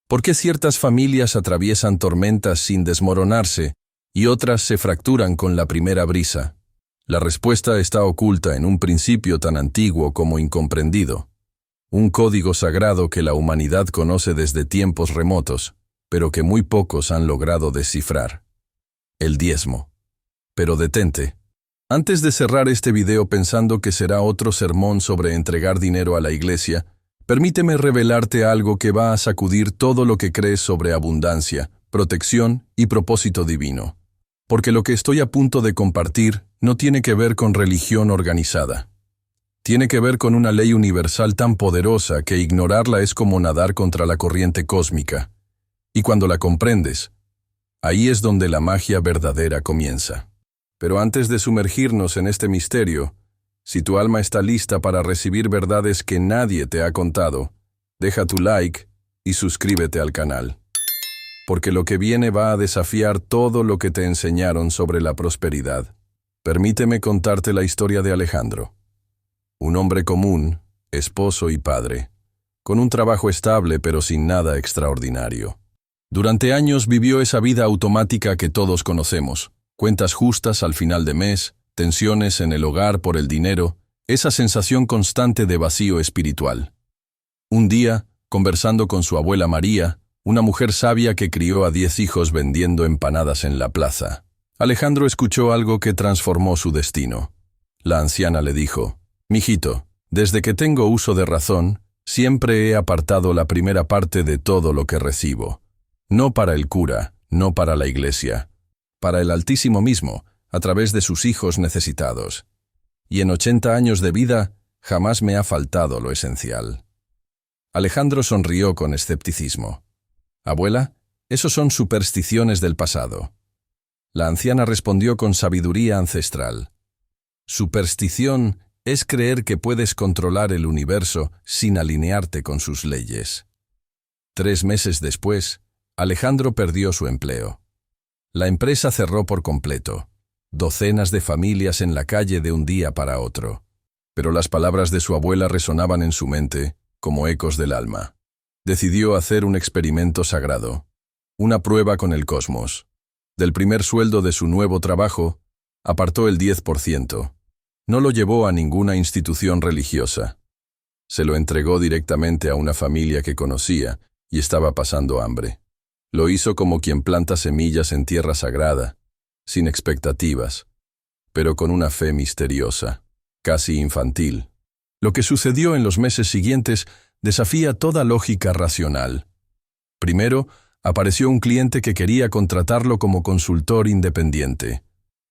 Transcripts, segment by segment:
¿Por qué ciertas familias atraviesan tormentas sin desmoronarse y otras se fracturan con la primera brisa? La respuesta está oculta en un principio tan antiguo como incomprendido. Un código sagrado que la humanidad conoce desde tiempos remotos, pero que muy pocos han logrado descifrar. El diezmo. Pero detente. Antes de cerrar este video pensando que será otro sermón sobre entregar dinero a la iglesia, permíteme revelarte algo que va a sacudir todo lo que crees sobre abundancia, protección y propósito divino. Porque lo que estoy a punto de compartir no tiene que ver con religión organizada. Tiene que ver con una ley universal tan poderosa que ignorarla es como nadar contra la corriente cósmica. Y cuando la comprendes, ahí es donde la magia verdadera comienza. Pero antes de sumergirnos en este misterio, si tu alma está lista para recibir verdades que nadie te ha contado, deja tu like y suscríbete al canal. Porque lo que viene va a desafiar todo lo que te enseñaron sobre la prosperidad. Permíteme contarte la historia de Alejandro. Un hombre común, esposo y padre, con un trabajo estable pero sin nada extraordinario. Durante años vivió esa vida automática que todos conocemos. Cuentas justas al final de mes, tensiones en el hogar por el dinero, esa sensación constante de vacío espiritual. Un día, conversando con su abuela María, una mujer sabia que crió a 10 hijos vendiendo empanadas en la plaza, Alejandro escuchó algo que transformó su destino. La anciana le dijo: «Mijito, desde que tengo uso de razón, siempre he apartado la primera parte de todo lo que recibo. No para el cura, no para la iglesia, para el Altísimo mismo, a través de sus hijos necesitados. Y en 80 años de vida, jamás me ha faltado lo esencial». Alejandro sonrió con escepticismo. «Abuela, esos son supersticiones del pasado». La anciana respondió con sabiduría ancestral. «Superstición es creer que puedes controlar el universo sin alinearte con sus leyes». 3 meses después, Alejandro perdió su empleo. La empresa cerró por completo. Docenas de familias en la calle de un día para otro. Pero las palabras de su abuela resonaban en su mente como ecos del alma. Decidió hacer un experimento sagrado, una prueba con el cosmos. Del primer sueldo de su nuevo trabajo, apartó el 10%. No lo llevó a ninguna institución religiosa. Se lo entregó directamente a una familia que conocía y estaba pasando hambre. Lo hizo como quien planta semillas en tierra sagrada, sin expectativas, pero con una fe misteriosa, casi infantil. Lo que sucedió en los meses siguientes desafía toda lógica racional. Primero, apareció un cliente que quería contratarlo como consultor independiente.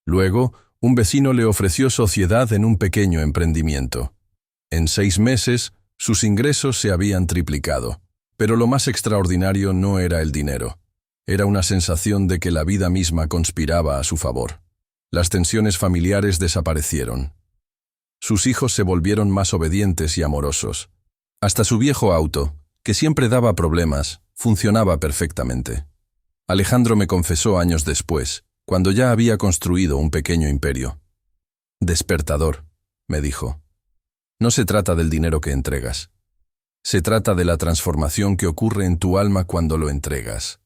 Luego, un vecino le ofreció sociedad en un pequeño emprendimiento. En 6 meses, sus ingresos se habían triplicado. Pero lo más extraordinario no era el dinero. Era una sensación de que la vida misma conspiraba a su favor. Las tensiones familiares desaparecieron. Sus hijos se volvieron más obedientes y amorosos. Hasta su viejo auto, que siempre daba problemas, funcionaba perfectamente. Alejandro me confesó años después, cuando ya había construido un pequeño imperio. «Despertador», me dijo. «No se trata del dinero que entregas. Se trata de la transformación que ocurre en tu alma cuando lo entregas».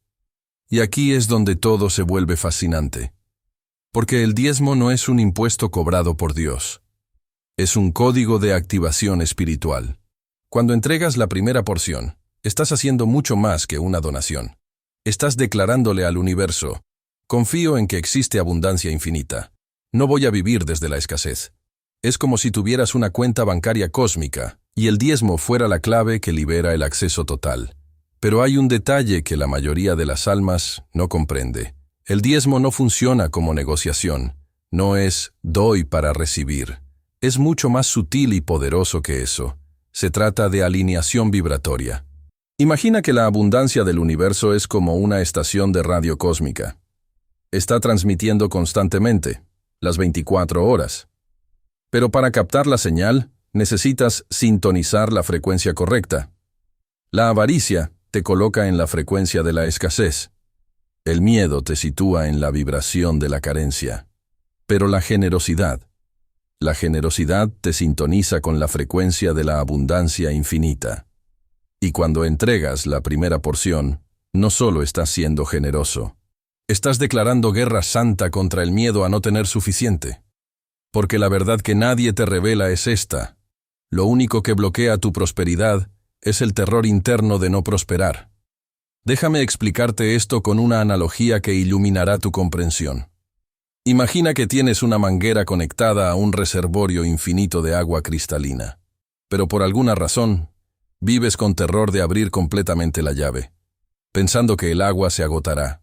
Y aquí es donde todo se vuelve fascinante. Porque el diezmo no es un impuesto cobrado por Dios. Es un código de activación espiritual. Cuando entregas la primera porción, estás haciendo mucho más que una donación. Estás declarándole al universo: «Confío en que existe abundancia infinita. No voy a vivir desde la escasez». Es como si tuvieras una cuenta bancaria cósmica y el diezmo fuera la clave que libera el acceso total. Pero hay un detalle que la mayoría de las almas no comprende. El diezmo no funciona como negociación. No es «doy para recibir». Es mucho más sutil y poderoso que eso. Se trata de alineación vibratoria. Imagina que la abundancia del universo es como una estación de radio cósmica. Está transmitiendo constantemente, las 24 horas. Pero para captar la señal, necesitas sintonizar la frecuencia correcta. La avaricia te coloca en la frecuencia de la escasez. El miedo te sitúa en la vibración de la carencia. Pero la generosidad te sintoniza con la frecuencia de la abundancia infinita. Y cuando entregas la primera porción, no solo estás siendo generoso, estás declarando guerra santa contra el miedo a no tener suficiente. Porque la verdad que nadie te revela es esta: lo único que bloquea tu prosperidad es el terror interno de no prosperar. Déjame explicarte esto con una analogía que iluminará tu comprensión. Imagina que tienes una manguera conectada a un reservorio infinito de agua cristalina, pero por alguna razón, vives con terror de abrir completamente la llave, pensando que el agua se agotará.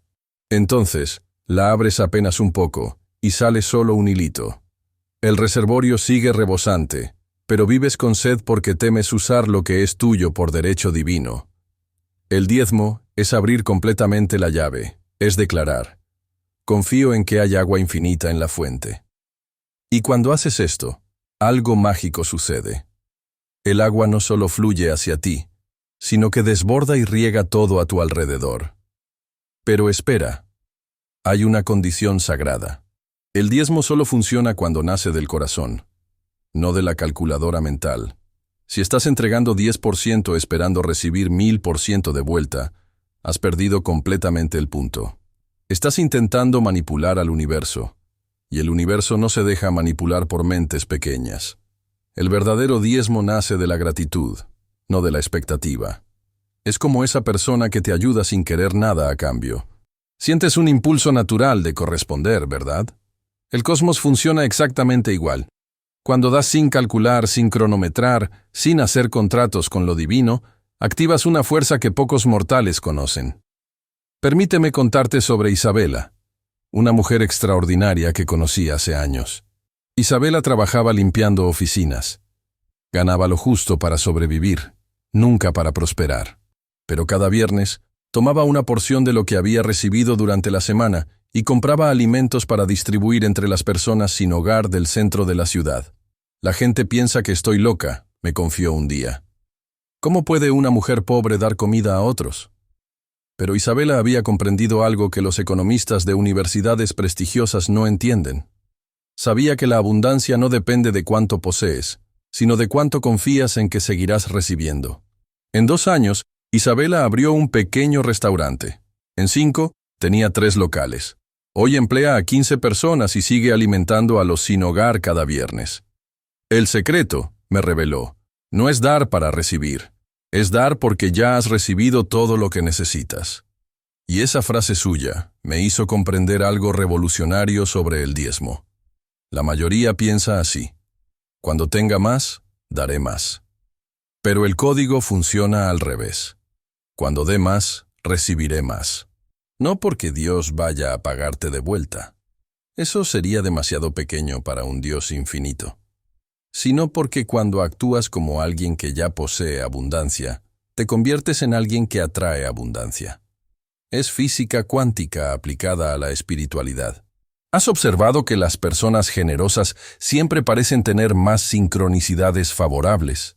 Entonces, la abres apenas un poco y sale solo un hilito. El reservorio sigue rebosante, pero vives con sed porque temes usar lo que es tuyo por derecho divino. El diezmo es abrir completamente la llave, es declarar: confío en que hay agua infinita en la fuente. Y cuando haces esto, algo mágico sucede. El agua no solo fluye hacia ti, sino que desborda y riega todo a tu alrededor. Pero espera, hay una condición sagrada. El diezmo solo funciona cuando nace del corazón, no de la calculadora mental. Si estás entregando 10% esperando recibir 1000% de vuelta, has perdido completamente el punto. Estás intentando manipular al universo, y el universo no se deja manipular por mentes pequeñas. El verdadero diezmo nace de la gratitud, no de la expectativa. Es como esa persona que te ayuda sin querer nada a cambio. Sientes un impulso natural de corresponder, ¿verdad? El cosmos funciona exactamente igual. Cuando das sin calcular, sin cronometrar, sin hacer contratos con lo divino, activas una fuerza que pocos mortales conocen. Permíteme contarte sobre Isabela, una mujer extraordinaria que conocí hace años. Isabela trabajaba limpiando oficinas. Ganaba lo justo para sobrevivir, nunca para prosperar. Pero cada viernes tomaba una porción de lo que había recibido durante la semana y compraba alimentos para distribuir entre las personas sin hogar del centro de la ciudad. La gente piensa que estoy loca, me confió un día. ¿Cómo puede una mujer pobre dar comida a otros? Pero Isabela había comprendido algo que los economistas de universidades prestigiosas no entienden. Sabía que la abundancia no depende de cuánto posees, sino de cuánto confías en que seguirás recibiendo. En 2 años, Isabela abrió un pequeño restaurante. En 5, tenía 3 locales. Hoy emplea a 15 personas y sigue alimentando a los sin hogar cada viernes. El secreto, me reveló, no es dar para recibir, es dar porque ya has recibido todo lo que necesitas. Y esa frase suya me hizo comprender algo revolucionario sobre el diezmo. La mayoría piensa así: cuando tenga más, daré más. Pero el código funciona al revés. Cuando dé más, recibiré más. No porque Dios vaya a pagarte de vuelta. Eso sería demasiado pequeño para un Dios infinito. Sino porque cuando actúas como alguien que ya posee abundancia, te conviertes en alguien que atrae abundancia. Es física cuántica aplicada a la espiritualidad. ¿Has observado que las personas generosas siempre parecen tener más sincronicidades favorables?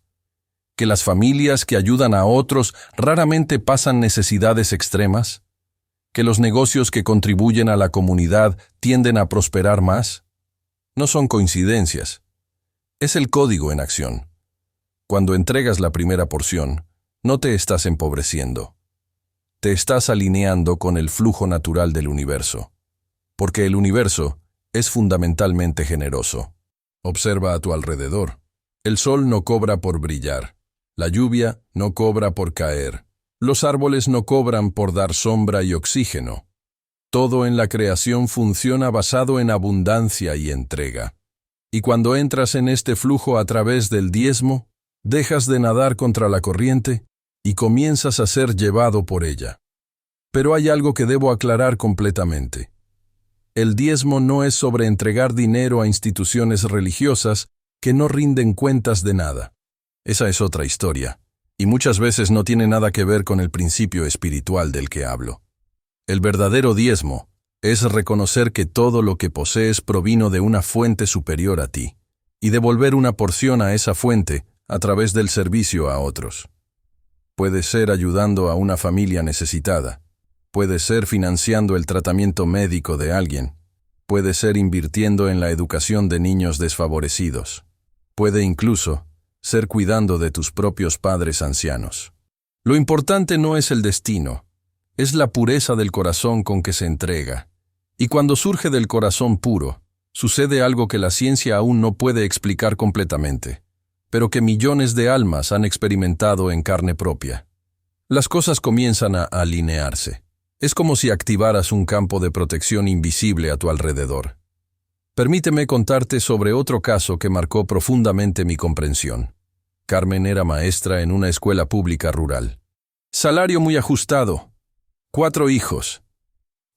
¿Que las familias que ayudan a otros raramente pasan necesidades extremas? ¿Que los negocios que contribuyen a la comunidad tienden a prosperar más? No son coincidencias. Es el código en acción. Cuando entregas la primera porción, no te estás empobreciendo. Te estás alineando con el flujo natural del universo. Porque el universo es fundamentalmente generoso. Observa a tu alrededor. El sol no cobra por brillar. La lluvia no cobra por caer. Los árboles no cobran por dar sombra y oxígeno. Todo en la creación funciona basado en abundancia y entrega. Y cuando entras en este flujo a través del diezmo, dejas de nadar contra la corriente y comienzas a ser llevado por ella. Pero hay algo que debo aclarar completamente. El diezmo no es sobre entregar dinero a instituciones religiosas que no rinden cuentas de nada. Esa es otra historia, y muchas veces no tiene nada que ver con el principio espiritual del que hablo. El verdadero diezmo es reconocer que todo lo que posees provino de una fuente superior a ti, y devolver una porción a esa fuente a través del servicio a otros. Puede ser ayudando a una familia necesitada, puede ser financiando el tratamiento médico de alguien, puede ser invirtiendo en la educación de niños desfavorecidos, puede incluso ser cuidando de tus propios padres ancianos. Lo importante no es el destino, es la pureza del corazón con que se entrega. Y cuando surge del corazón puro, sucede algo que la ciencia aún no puede explicar completamente, pero que millones de almas han experimentado en carne propia. Las cosas comienzan a alinearse. Es como si activaras un campo de protección invisible a tu alrededor. Permíteme contarte sobre otro caso que marcó profundamente mi comprensión. Carmen era maestra en una escuela pública rural. Salario muy ajustado. 4 hijos.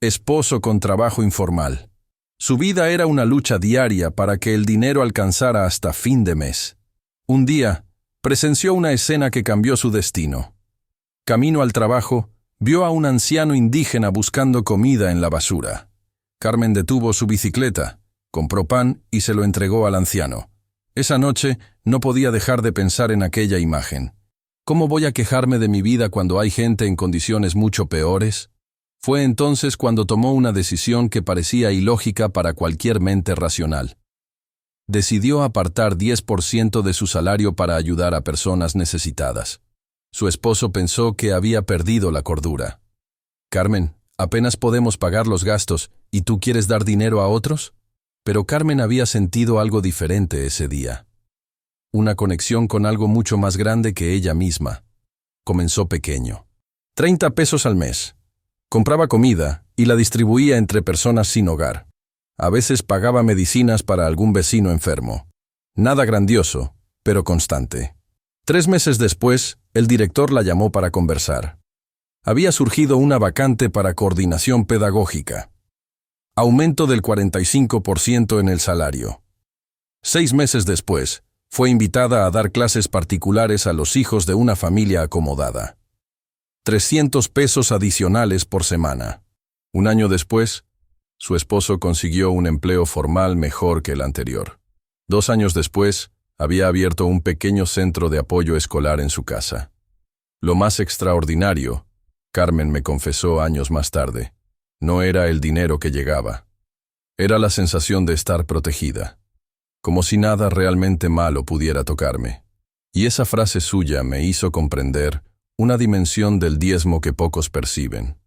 Esposo con trabajo informal. Su vida era una lucha diaria para que el dinero alcanzara hasta fin de mes. Un día, presenció una escena que cambió su destino. Camino al trabajo, vio a un anciano indígena buscando comida en la basura. Carmen detuvo su bicicleta, compró pan y se lo entregó al anciano. Esa noche no podía dejar de pensar en aquella imagen. ¿Cómo voy a quejarme de mi vida cuando hay gente en condiciones mucho peores? Fue entonces cuando tomó una decisión que parecía ilógica para cualquier mente racional. Decidió apartar 10% de su salario para ayudar a personas necesitadas. Su esposo pensó que había perdido la cordura. «Carmen, apenas podemos pagar los gastos, ¿y tú quieres dar dinero a otros?» Pero Carmen había sentido algo diferente ese día. Una conexión con algo mucho más grande que ella misma. Comenzó pequeño. 30 pesos al mes. Compraba comida y la distribuía entre personas sin hogar. A veces pagaba medicinas para algún vecino enfermo. Nada grandioso, pero constante. 3 meses después, el director la llamó para conversar. Había surgido una vacante para coordinación pedagógica. Aumento del 45% en el salario. 6 meses después, fue invitada a dar clases particulares a los hijos de una familia acomodada. 300 pesos adicionales por semana. Un año después, su esposo consiguió un empleo formal mejor que el anterior. 2 años después, había abierto un pequeño centro de apoyo escolar en su casa. Lo más extraordinario, Carmen me confesó años más tarde, no era el dinero que llegaba. Era la sensación de estar protegida, como si nada realmente malo pudiera tocarme. Y esa frase suya me hizo comprender una dimensión del diezmo que pocos perciben.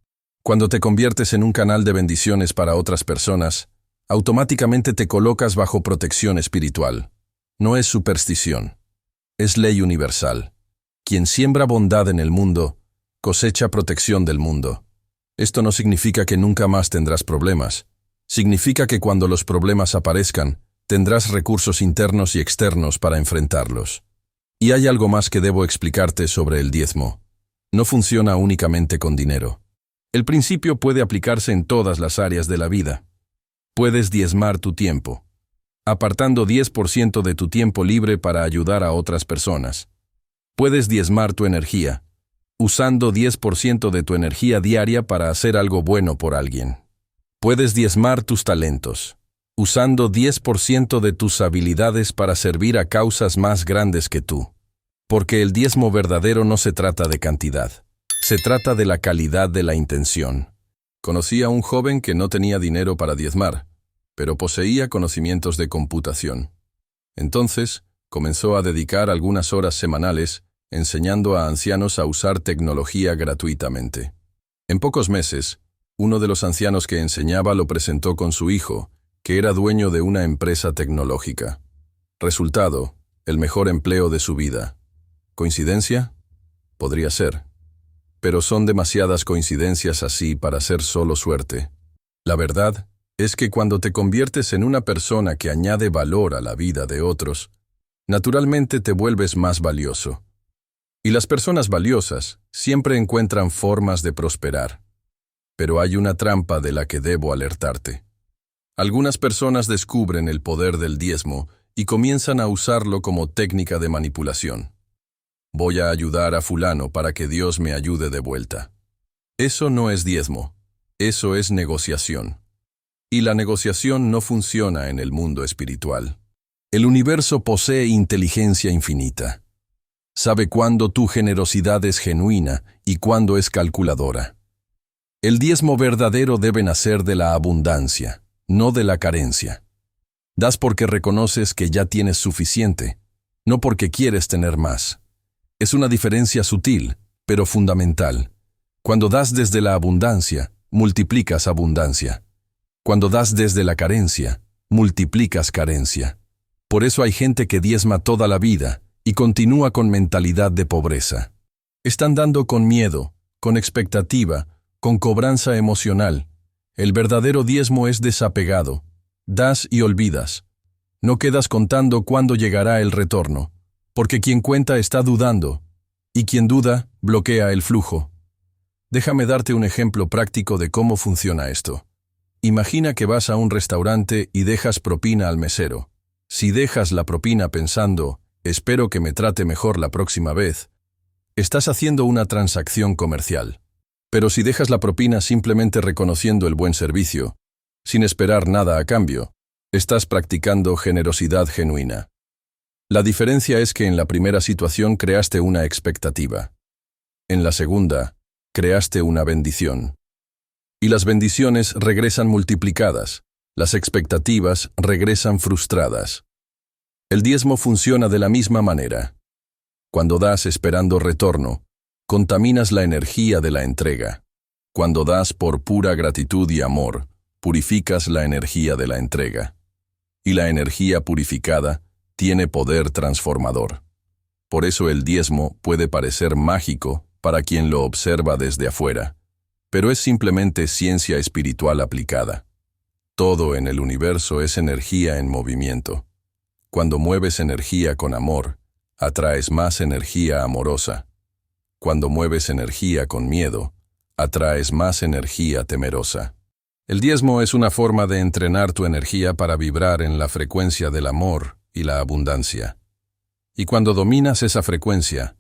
Cuando te conviertes en un canal de bendiciones para otras personas, automáticamente te colocas bajo protección espiritual. No es superstición, es ley universal. Quien siembra bondad en el mundo, cosecha protección del mundo. Esto no significa que nunca más tendrás problemas. Significa que cuando los problemas aparezcan, tendrás recursos internos y externos para enfrentarlos. Y hay algo más que debo explicarte sobre el diezmo. No funciona únicamente con dinero. El principio puede aplicarse en todas las áreas de la vida. Puedes diezmar tu tiempo, apartando 10% de tu tiempo libre para ayudar a otras personas. Puedes diezmar tu energía, usando 10% de tu energía diaria para hacer algo bueno por alguien. Puedes diezmar tus talentos, usando 10% de tus habilidades para servir a causas más grandes que tú. Porque el diezmo verdadero no se trata de cantidad, se trata de la calidad de la intención. Conocí a un joven que no tenía dinero para diezmar, pero poseía conocimientos de computación. Entonces, comenzó a dedicar algunas horas semanales enseñando a ancianos a usar tecnología gratuitamente. En pocos meses, uno de los ancianos que enseñaba lo presentó con su hijo, que era dueño de una empresa tecnológica. Resultado, el mejor empleo de su vida. ¿Coincidencia? Podría ser. Pero son demasiadas coincidencias así para ser solo suerte. La verdad es que cuando te conviertes en una persona que añade valor a la vida de otros, naturalmente te vuelves más valioso. Y las personas valiosas siempre encuentran formas de prosperar. Pero hay una trampa de la que debo alertarte. Algunas personas descubren el poder del diezmo y comienzan a usarlo como técnica de manipulación. Voy a ayudar a fulano para que Dios me ayude de vuelta. Eso no es diezmo, eso es negociación. Y la negociación no funciona en el mundo espiritual. El universo posee inteligencia infinita. Sabe cuándo tu generosidad es genuina y cuándo es calculadora. El diezmo verdadero debe nacer de la abundancia, no de la carencia. Das porque reconoces que ya tienes suficiente, no porque quieres tener más. Es una diferencia sutil, pero fundamental. Cuando das desde la abundancia, multiplicas abundancia. Cuando das desde la carencia, multiplicas carencia. Por eso hay gente que diezma toda la vida y continúa con mentalidad de pobreza. Están dando con miedo, con expectativa, con cobranza emocional. El verdadero diezmo es desapegado. Das y olvidas. No quedas contando cuándo llegará el retorno, porque quien cuenta está dudando, y quien duda bloquea el flujo. Déjame darte un ejemplo práctico de cómo funciona esto. Imagina que vas a un restaurante y dejas propina al mesero. Si dejas la propina pensando, espero que me trate mejor la próxima vez, estás haciendo una transacción comercial. Pero si dejas la propina simplemente reconociendo el buen servicio, sin esperar nada a cambio, estás practicando generosidad genuina. La diferencia es que en la primera situación creaste una expectativa. En la segunda, creaste una bendición. Y las bendiciones regresan multiplicadas, las expectativas regresan frustradas. El diezmo funciona de la misma manera. Cuando das esperando retorno, contaminas la energía de la entrega. Cuando das por pura gratitud y amor, purificas la energía de la entrega. Y la energía purificada tiene poder transformador. Por eso el diezmo puede parecer mágico para quien lo observa desde afuera, pero es simplemente ciencia espiritual aplicada. Todo en el universo es energía en movimiento. Cuando mueves energía con amor, atraes más energía amorosa. Cuando mueves energía con miedo, atraes más energía temerosa. El diezmo es una forma de entrenar tu energía para vibrar en la frecuencia del amor y la abundancia. Y cuando dominas esa frecuencia,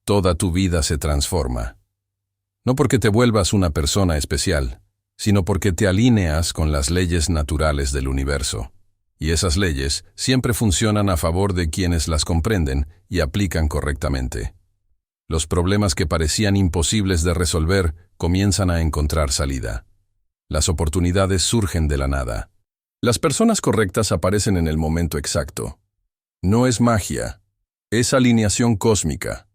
toda tu vida se transforma. No porque te vuelvas una persona especial, sino porque te alineas con las leyes naturales del universo. Y esas leyes siempre funcionan a favor de quienes las comprenden y aplican correctamente. Los problemas que parecían imposibles de resolver comienzan a encontrar salida. Las oportunidades surgen de la nada. Las personas correctas aparecen en el momento exacto. No es magia, es alineación cósmica.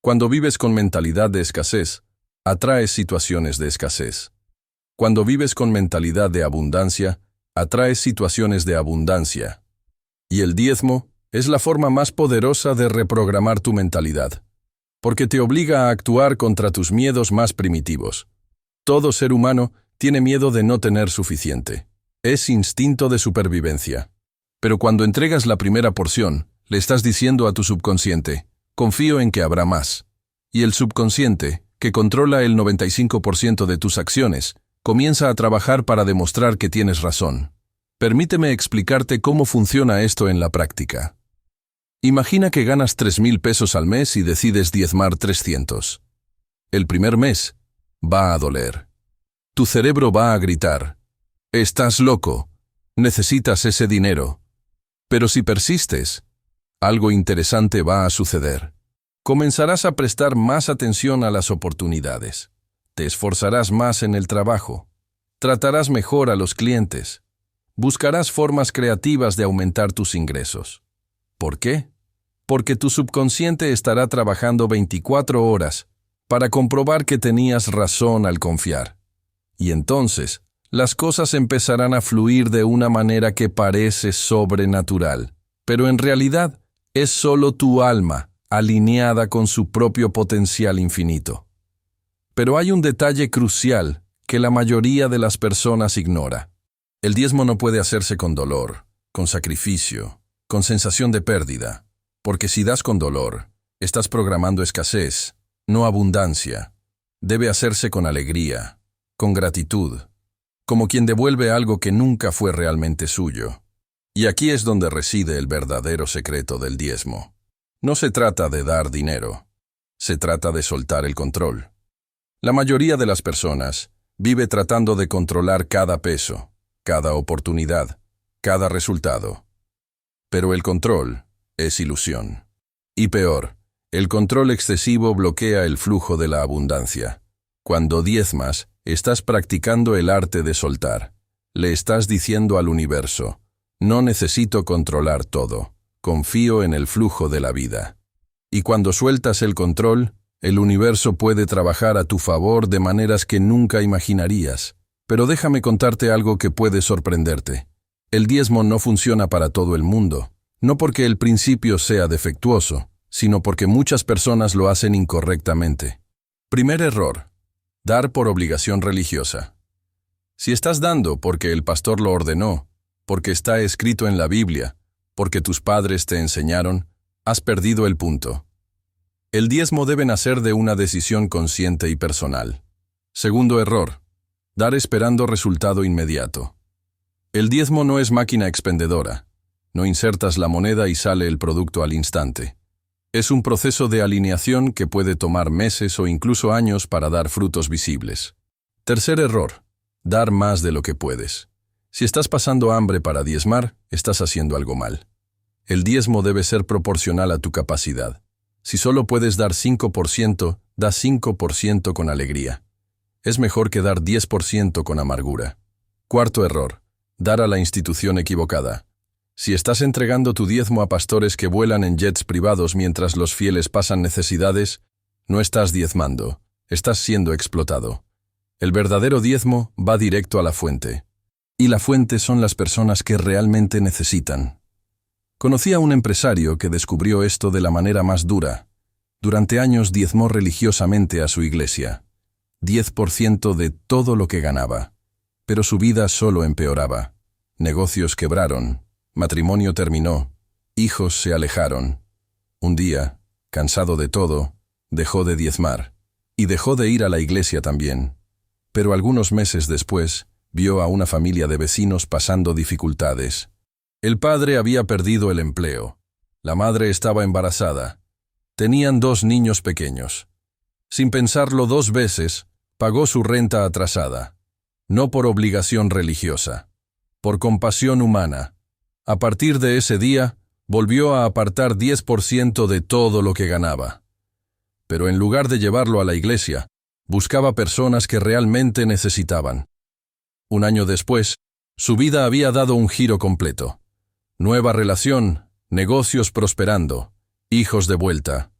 Cuando vives con mentalidad de escasez, atraes situaciones de escasez. Cuando vives con mentalidad de abundancia, atraes situaciones de abundancia. Y el diezmo es la forma más poderosa de reprogramar tu mentalidad, porque te obliga a actuar contra tus miedos más primitivos. Todo ser humano tiene miedo de no tener suficiente. Es instinto de supervivencia. Pero cuando entregas la primera porción, le estás diciendo a tu subconsciente, confío en que habrá más. Y el subconsciente, que controla el 95% de tus acciones, comienza a trabajar para demostrar que tienes razón. Permíteme explicarte cómo funciona esto en la práctica. Imagina que ganas 3,000 pesos al mes y decides diezmar 300. El primer mes va a doler. Tu cerebro va a gritar, estás loco, necesitas ese dinero. Pero si persistes, algo interesante va a suceder. Comenzarás a prestar más atención a las oportunidades. Te esforzarás más en el trabajo. Tratarás mejor a los clientes. Buscarás formas creativas de aumentar tus ingresos. ¿Por qué? Porque tu subconsciente estará trabajando 24 horas para comprobar que tenías razón al confiar. Y entonces, las cosas empezarán a fluir de una manera que parece sobrenatural, pero en realidad es solo tu alma alineada con su propio potencial infinito. Pero hay un detalle crucial que la mayoría de las personas ignora. El diezmo no puede hacerse con dolor, con sacrificio, con sensación de pérdida, porque si das con dolor, estás programando escasez, no abundancia. Debe hacerse con alegría, con gratitud, como quien devuelve algo que nunca fue realmente suyo. Y aquí es donde reside el verdadero secreto del diezmo. No se trata de dar dinero, se trata de soltar el control. La mayoría de las personas vive tratando de controlar cada peso, cada oportunidad, cada resultado. Pero el control es ilusión. Y peor, el control excesivo bloquea el flujo de la abundancia. Cuando diezmas, estás practicando el arte de soltar. Le estás diciendo al universo, no necesito controlar todo, confío en el flujo de la vida. Y cuando sueltas el control, El universo puede trabajar a tu favor de maneras que nunca imaginarías. Pero déjame contarte algo que puede sorprenderte. El diezmo no funciona para todo el mundo, no porque el principio sea defectuoso, sino porque muchas personas lo hacen incorrectamente. Primer error: dar por obligación religiosa. Si estás dando porque el pastor lo ordenó, porque está escrito en la Biblia, porque tus padres te enseñaron, has perdido el punto. El diezmo debe nacer de una decisión consciente y personal. Segundo error: dar esperando resultado inmediato. El diezmo no es máquina expendedora. No insertas la moneda y sale el producto al instante. Es un proceso de alineación que puede tomar meses o incluso años para dar frutos visibles. Tercer error: dar más de lo que puedes. Si estás pasando hambre para diezmar, estás haciendo algo mal. El diezmo debe ser proporcional a tu capacidad. Si solo puedes dar 5%, da 5% con alegría. Es mejor que dar 10% con amargura. Cuarto error: dar a la institución equivocada. Si estás entregando tu diezmo a pastores que vuelan en jets privados mientras los fieles pasan necesidades, no estás diezmando, estás siendo explotado. El verdadero diezmo va directo a la fuente. Y la fuente son las personas que realmente necesitan. Conocí a un empresario que descubrió esto de la manera más dura. Durante años diezmó religiosamente a su iglesia. 10% de todo lo que ganaba. Pero su vida solo empeoraba. Negocios quebraron, matrimonio terminó, hijos se alejaron. Un día, cansado de todo, dejó de diezmar. Y dejó de ir a la iglesia también. Pero algunos meses después, vio a una familia de vecinos pasando dificultades. El padre había perdido el empleo. La madre estaba embarazada. Tenían 2 niños pequeños. Sin pensarlo 2 veces, pagó su renta atrasada. No por obligación religiosa, por compasión humana. A partir de ese día, volvió a apartar 10% de todo lo que ganaba. Pero en lugar de llevarlo a la iglesia, buscaba personas que realmente necesitaban. Un año después, su vida había dado un giro completo. Nueva relación, negocios prosperando, hijos de vuelta.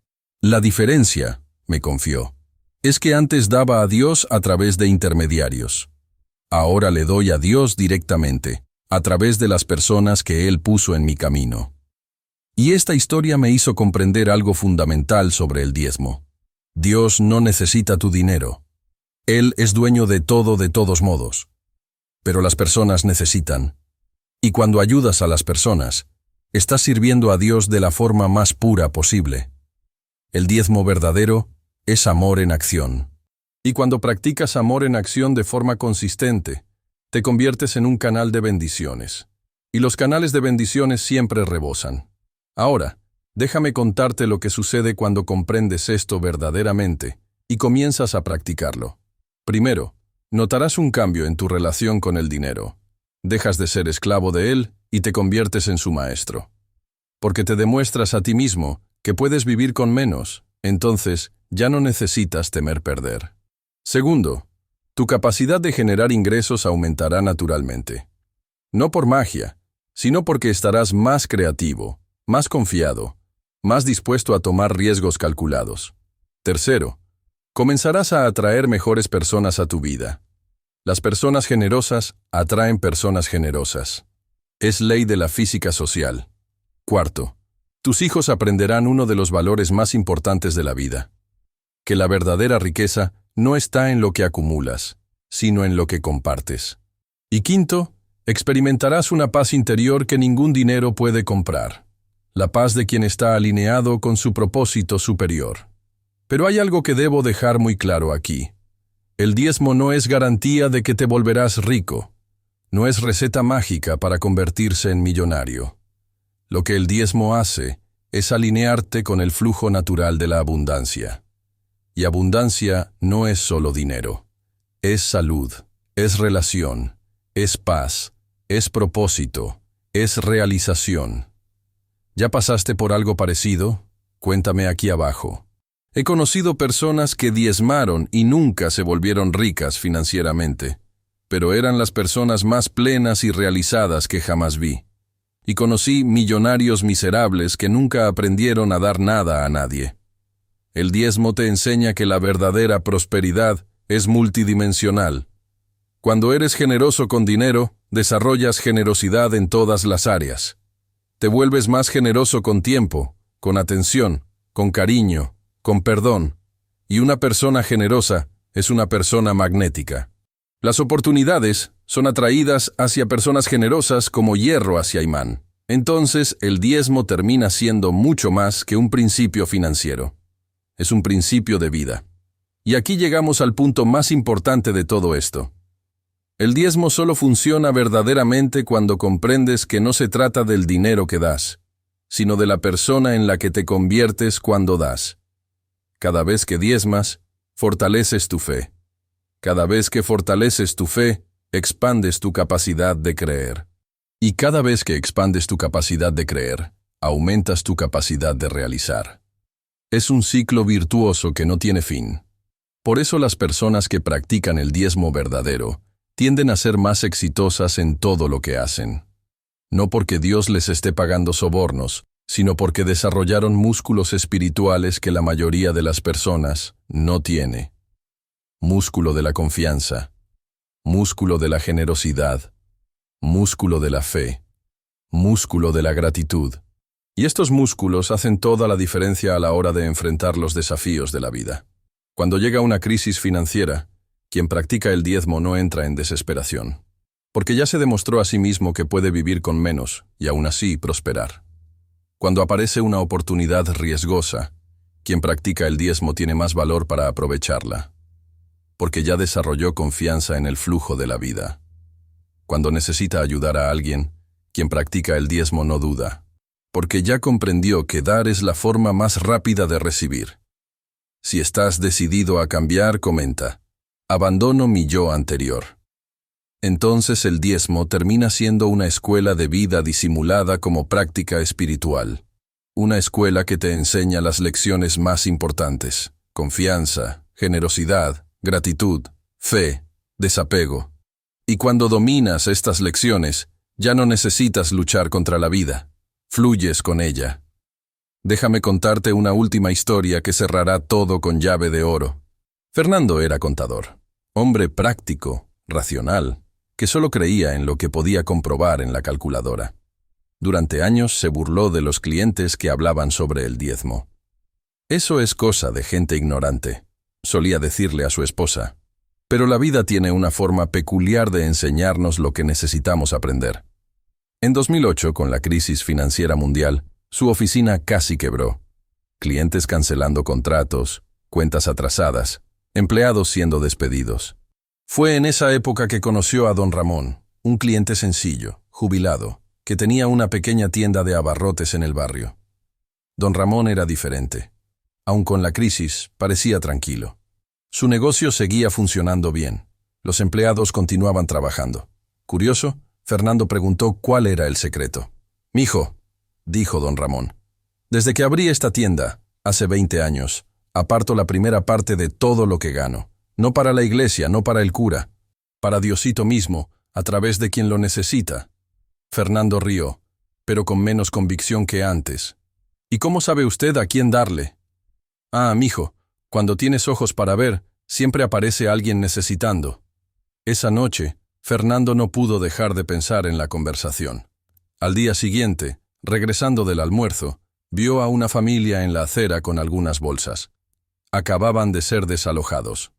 La diferencia, me confió, es que antes daba a Dios a través de intermediarios. Ahora le doy a Dios directamente, a través de las personas que Él puso en mi camino. Y esta historia me hizo comprender algo fundamental sobre el diezmo. Dios no necesita tu dinero. Él es dueño de todo de todos modos. Pero las personas necesitan. Y cuando ayudas a las personas, estás sirviendo a Dios de la forma más pura posible. El diezmo verdadero es amor en acción. Y cuando practicas amor en acción de forma consistente, te conviertes en un canal de bendiciones. Y los canales de bendiciones siempre rebosan. Ahora, déjame contarte lo que sucede cuando comprendes esto verdaderamente y comienzas a practicarlo. Primero, notarás un cambio en tu relación con el dinero. Dejas de ser esclavo de él y te conviertes en su maestro. Porque te demuestras a ti mismo que puedes vivir con menos, entonces ya no necesitas temer perder. Segundo, tu capacidad de generar ingresos aumentará naturalmente. No por magia, sino porque estarás más creativo, más confiado, más dispuesto a tomar riesgos calculados. Tercero, comenzarás a atraer mejores personas a tu vida. Las personas generosas atraen personas generosas. Es ley de la física social. Cuarto, tus hijos aprenderán uno de los valores más importantes de la vida: que la verdadera riqueza no está en lo que acumulas, sino en lo que compartes. Y quinto, experimentarás una paz interior que ningún dinero puede comprar. La paz de quien está alineado con su propósito superior. Pero hay algo que debo dejar muy claro aquí. El diezmo no es garantía de que te volverás rico. No es receta mágica para convertirse en millonario. Lo que el diezmo hace es alinearte con el flujo natural de la abundancia. Y abundancia no es solo dinero. Es salud, es relación, es paz, es propósito, es realización. ¿Ya pasaste por algo parecido? Cuéntame aquí abajo. He conocido personas que diezmaron y nunca se volvieron ricas financieramente, pero eran las personas más plenas y realizadas que jamás vi. Y conocí millonarios miserables que nunca aprendieron a dar nada a nadie. El diezmo te enseña que la verdadera prosperidad es multidimensional. Cuando eres generoso con dinero, desarrollas generosidad en todas las áreas. Te vuelves más generoso con tiempo, con atención, con cariño, con perdón. Y una persona generosa es una persona magnética. Las oportunidades son atraídas hacia personas generosas como hierro hacia imán. Entonces, el diezmo termina siendo mucho más que un principio financiero. Es un principio de vida. Y aquí llegamos al punto más importante de todo esto. El diezmo solo funciona verdaderamente cuando comprendes que no se trata del dinero que das, sino de la persona en la que te conviertes cuando das. Cada vez que diezmas, fortaleces tu fe. Cada vez que fortaleces tu fe, expandes tu capacidad de creer. Y cada vez que expandes tu capacidad de creer, aumentas tu capacidad de realizar. Es un ciclo virtuoso que no tiene fin. Por eso las personas que practican el diezmo verdadero tienden a ser más exitosas en todo lo que hacen. No porque Dios les esté pagando sobornos, sino porque desarrollaron músculos espirituales que la mayoría de las personas no tiene. Músculo de la confianza, músculo de la generosidad, músculo de la fe, músculo de la gratitud. Y estos músculos hacen toda la diferencia a la hora de enfrentar los desafíos de la vida. Cuando llega una crisis financiera, quien practica el diezmo no entra en desesperación, porque ya se demostró a sí mismo que puede vivir con menos y aún así prosperar. Cuando aparece una oportunidad riesgosa, quien practica el diezmo tiene más valor para aprovecharla, porque ya desarrolló confianza en el flujo de la vida. Cuando necesita ayudar a alguien, quien practica el diezmo no duda, porque ya comprendió que dar es la forma más rápida de recibir. Si estás decidido a cambiar, comenta: abandono mi yo anterior. Entonces el diezmo termina siendo una escuela de vida disimulada como práctica espiritual. Una escuela que te enseña las lecciones más importantes: confianza, generosidad, gratitud, fe, desapego. Y cuando dominas estas lecciones, ya no necesitas luchar contra la vida. Fluyes con ella. Déjame contarte una última historia que cerrará todo con llave de oro. Fernando era contador, hombre práctico, racional, que solo creía en lo que podía comprobar en la calculadora. Durante años se burló de los clientes que hablaban sobre el diezmo. Eso es cosa de gente ignorante, solía decirle a su esposa. Pero la vida tiene una forma peculiar de enseñarnos lo que necesitamos aprender. En 2008, con la crisis financiera mundial, su oficina casi quebró. Clientes cancelando contratos, cuentas atrasadas, empleados siendo despedidos. Fue en esa época que conoció a don Ramón, un cliente sencillo, jubilado, que tenía una pequeña tienda de abarrotes en el barrio. Don Ramón era diferente. Aun con la crisis, parecía tranquilo. Su negocio seguía funcionando bien. Los empleados continuaban trabajando. Curioso, Fernando preguntó cuál era el secreto. «Mijo», dijo don Ramón, «desde que abrí esta tienda, hace 20 años, aparto la primera parte de todo lo que gano. No para la iglesia, no para el cura. Para Diosito mismo, a través de quien lo necesita». Fernando rió, pero con menos convicción que antes. «¿Y cómo sabe usted a quién darle?» «Ah, mijo, cuando tienes ojos para ver, siempre aparece alguien necesitando». Esa noche, Fernando no pudo dejar de pensar en la conversación. Al día siguiente, regresando del almuerzo, vio a una familia en la acera con algunas bolsas. Acababan de ser desalojados.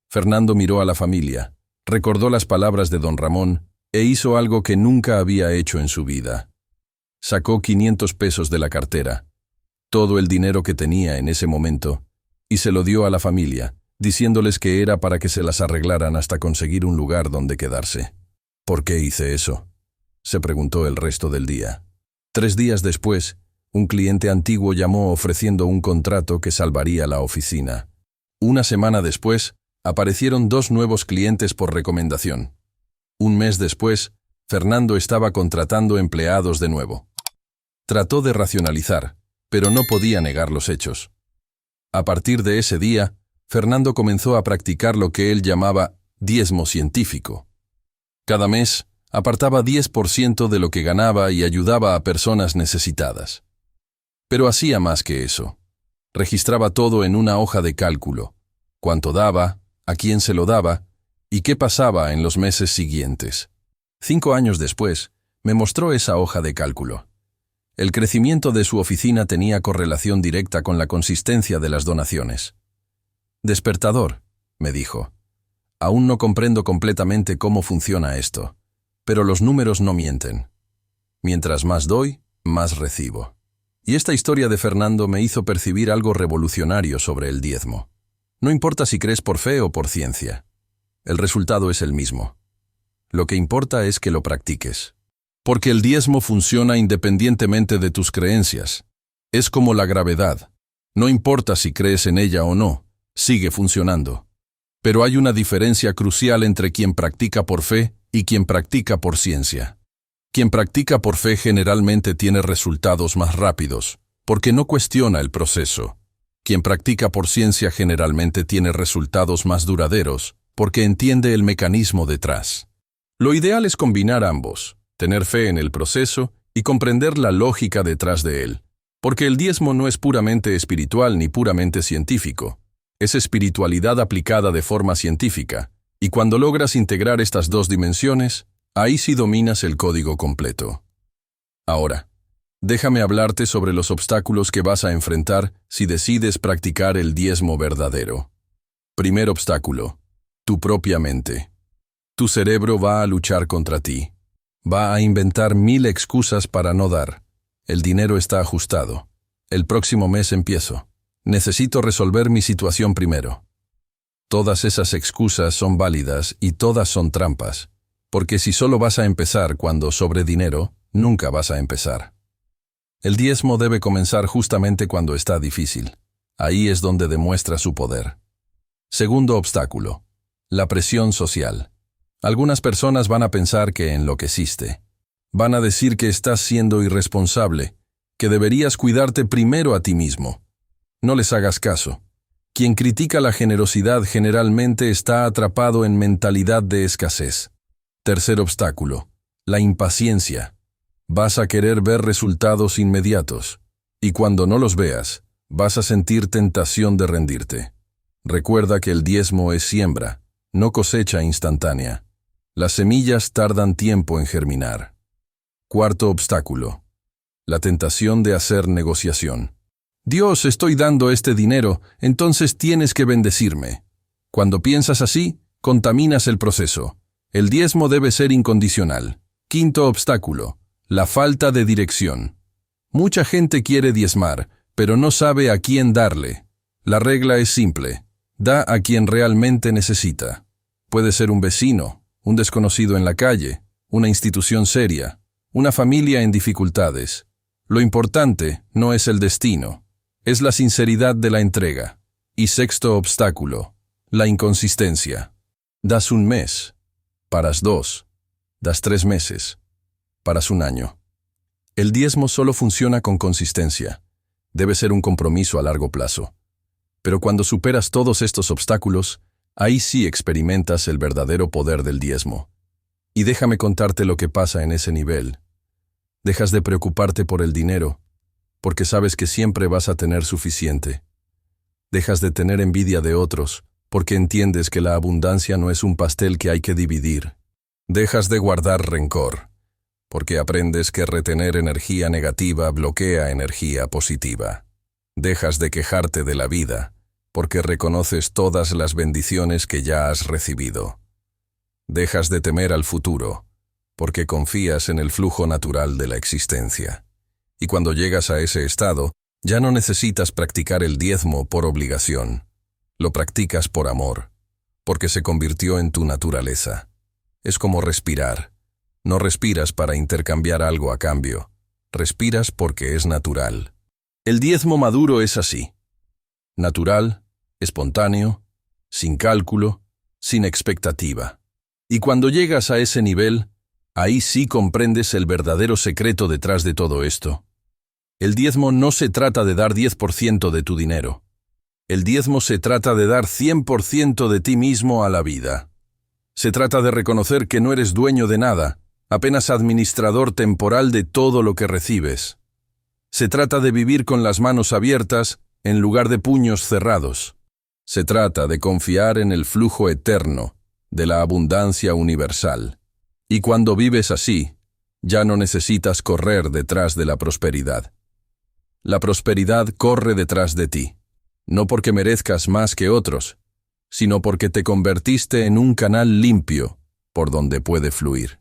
Fernando miró a la familia, recordó las palabras de don Ramón e hizo algo que nunca había hecho en su vida. Sacó 500 pesos de la cartera, todo el dinero que tenía en ese momento, y se lo dio a la familia, diciéndoles que era para que se las arreglaran hasta conseguir un lugar donde quedarse. «¿Por qué hice eso?», se preguntó el resto del día. 3 días después, un cliente antiguo llamó ofreciendo un contrato que salvaría la oficina. Una semana después, aparecieron 2 nuevos clientes por recomendación. Un mes después, Fernando estaba contratando empleados de nuevo. Trató de racionalizar, pero no podía negar los hechos. A partir de ese día, Fernando comenzó a practicar lo que él llamaba diezmo científico. Cada mes, apartaba 10% de lo que ganaba y ayudaba a personas necesitadas. Pero hacía más que eso. Registraba todo en una hoja de cálculo: cuánto daba, a quién se lo daba y qué pasaba en los meses siguientes. 5 años después, me mostró esa hoja de cálculo. El crecimiento de su oficina tenía correlación directa con la consistencia de las donaciones. «Despertador», me dijo. «Aún no comprendo completamente cómo funciona esto, pero los números no mienten. Mientras más doy, más recibo». Y esta historia de Fernando me hizo percibir algo revolucionario sobre el diezmo. No importa si crees por fe o por ciencia. El resultado es el mismo. Lo que importa es que lo practiques. Porque el diezmo funciona independientemente de tus creencias. Es como la gravedad. No importa si crees en ella o no, sigue funcionando. Pero hay una diferencia crucial entre quien practica por fe y quien practica por ciencia. Quien practica por fe generalmente tiene resultados más rápidos, porque no cuestiona el proceso. Quien practica por ciencia generalmente tiene resultados más duraderos, porque entiende el mecanismo detrás. Lo ideal es combinar ambos, tener fe en el proceso y comprender la lógica detrás de él, porque el diezmo no es puramente espiritual ni puramente científico. Es espiritualidad aplicada de forma científica, y cuando logras integrar estas dos dimensiones, ahí sí dominas el código completo. Ahora, déjame hablarte sobre los obstáculos que vas a enfrentar si decides practicar el diezmo verdadero. Primer obstáculo: tu propia mente. Tu cerebro va a luchar contra ti. Va a inventar 1000 excusas para no dar. El dinero está ajustado. El próximo mes empiezo. Necesito resolver mi situación primero. Todas esas excusas son válidas y todas son trampas, porque si solo vas a empezar cuando sobre dinero, nunca vas a empezar. El diezmo debe comenzar justamente cuando está difícil. Ahí es donde demuestra su poder. Segundo obstáculo: la presión social. Algunas personas van a pensar que enloqueciste. Van a decir que estás siendo irresponsable, que deberías cuidarte primero a ti mismo. No les hagas caso. Quien critica la generosidad generalmente está atrapado en mentalidad de escasez. Tercer obstáculo: la impaciencia. Vas a querer ver resultados inmediatos, y cuando no los veas, vas a sentir tentación de rendirte. Recuerda que el diezmo es siembra, no cosecha instantánea. Las semillas tardan tiempo en germinar. Cuarto obstáculo: la tentación de hacer negociación. Dios, estoy dando este dinero, entonces tienes que bendecirme. Cuando piensas así, contaminas el proceso. El diezmo debe ser incondicional. Quinto obstáculo: la falta de dirección. Mucha gente quiere diezmar, pero no sabe a quién darle. La regla es simple: da a quien realmente necesita. Puede ser un vecino, un desconocido en la calle, una institución seria, una familia en dificultades. Lo importante no es el destino, es la sinceridad de la entrega. Y sexto obstáculo: la inconsistencia. Das un mes, paras 2, das 3 meses, paras un año. El diezmo solo funciona con consistencia. Debe ser un compromiso a largo plazo. Pero cuando superas todos estos obstáculos, ahí sí experimentas el verdadero poder del diezmo. Y déjame contarte lo que pasa en ese nivel. Dejas de preocuparte por el dinero, porque sabes que siempre vas a tener suficiente. Dejas de tener envidia de otros, porque entiendes que la abundancia no es un pastel que hay que dividir. Dejas de guardar rencor, porque aprendes que retener energía negativa bloquea energía positiva. Dejas de quejarte de la vida, porque reconoces todas las bendiciones que ya has recibido. Dejas de temer al futuro, porque confías en el flujo natural de la existencia. Y cuando llegas a ese estado, ya no necesitas practicar el diezmo por obligación. Lo practicas por amor, porque se convirtió en tu naturaleza. Es como respirar. No respiras para intercambiar algo a cambio. Respiras porque es natural. El diezmo maduro es así: natural, espontáneo, sin cálculo, sin expectativa. Y cuando llegas a ese nivel, ahí sí comprendes el verdadero secreto detrás de todo esto. El diezmo no se trata de dar 10% de tu dinero. El diezmo se trata de dar 100% de ti mismo a la vida. Se trata de reconocer que no eres dueño de nada, apenas administrador temporal de todo lo que recibes. Se trata de vivir con las manos abiertas, en lugar de puños cerrados. Se trata de confiar en el flujo eterno de la abundancia universal. Y cuando vives así, ya no necesitas correr detrás de la prosperidad. La prosperidad corre detrás de ti, no porque merezcas más que otros, sino porque te convertiste en un canal limpio por donde puede fluir.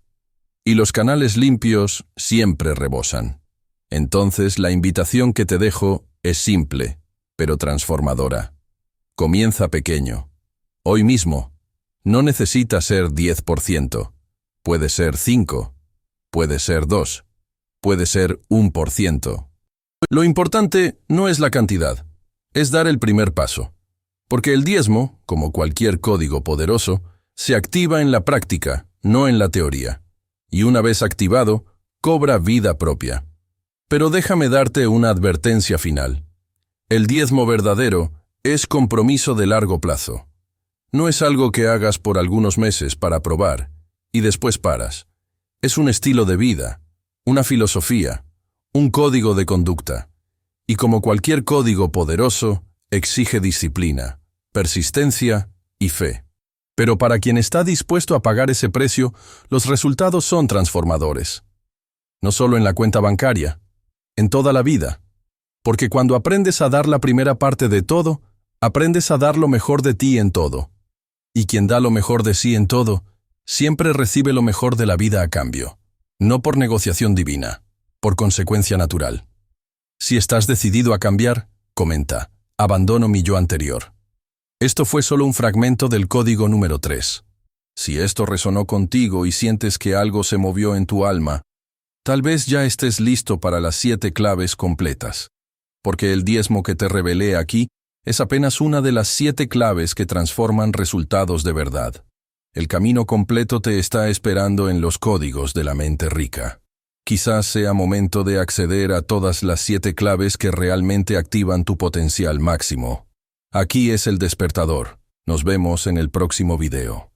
Y los canales limpios siempre rebosan. Entonces la invitación que te dejo es simple, pero transformadora. Comienza pequeño. Hoy mismo. No necesita ser 10%. Puede ser 5. Puede ser 2. Puede ser 1%. Lo importante no es la cantidad, es dar el primer paso. Porque el diezmo, como cualquier código poderoso, se activa en la práctica, no en la teoría. Y una vez activado, cobra vida propia. Pero déjame darte una advertencia final. El diezmo verdadero es compromiso de largo plazo. No es algo que hagas por algunos meses para probar, y después paras. Es un estilo de vida, una filosofía, un código de conducta. Y como cualquier código poderoso, exige disciplina, persistencia y fe. Pero para quien está dispuesto a pagar ese precio, los resultados son transformadores. No solo en la cuenta bancaria, en toda la vida. Porque cuando aprendes a dar la primera parte de todo, aprendes a dar lo mejor de ti en todo. Y quien da lo mejor de sí en todo, siempre recibe lo mejor de la vida a cambio. No por negociación divina, por consecuencia natural. Si estás decidido a cambiar, comenta, abandono mi yo anterior. Esto fue solo un fragmento del código número 3. Si esto resonó contigo y sientes que algo se movió en tu alma, tal vez ya estés listo para las 7 claves completas. Porque el diezmo que te revelé aquí es apenas una de las 7 claves que transforman resultados de verdad. El camino completo te está esperando en los códigos de la mente rica. Quizás sea momento de acceder a todas las 7 claves que realmente activan tu potencial máximo. Aquí es el despertador. Nos vemos en el próximo video.